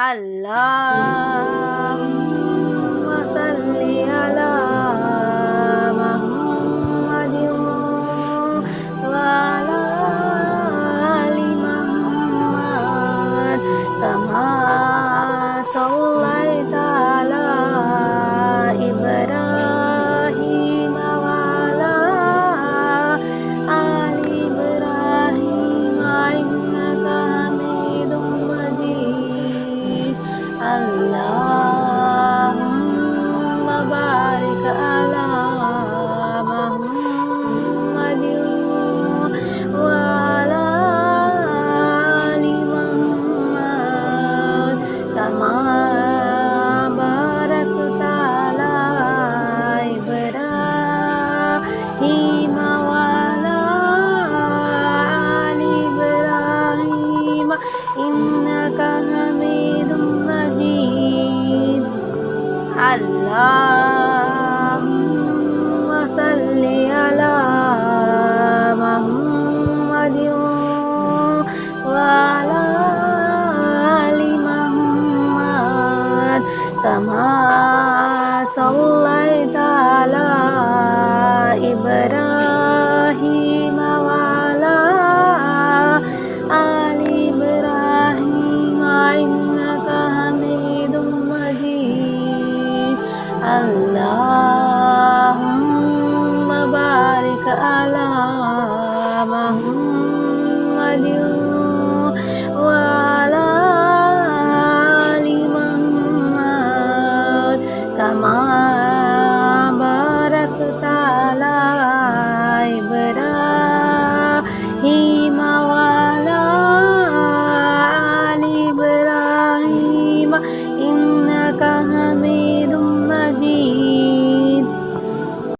अल्लाहुम्मा सल्ली अला मुहम्मदिन व अला आलि मुहम्मद कमा सल्लैता अला इब्राहीम व अला आलि इब्राहीम इन्नका हमीदुम मजीद। अल्लाहुम्मा बारिक अला मुहम्मदिन व अला आलि मुहम्मद कमा बारकता अला इब्राहीम व अला आलि इब्राहीम इन्नका हमीदुम मजीद। अल्लाहुम्मा सल्ली अला मुहम्मदिन व अला आलि मुहम्मद कमा सल्लैता अला इब्राहीम व अला आलि इब्राहीम इन्नका हमीदुम मजीद। अल्लाहुम्मा बारिक अला मुहम्मदिन व अला आलि मुहम्मद कमा बारकता अला इब्राहीम व अला आलि इब्राहीम इन्नका हमीदुम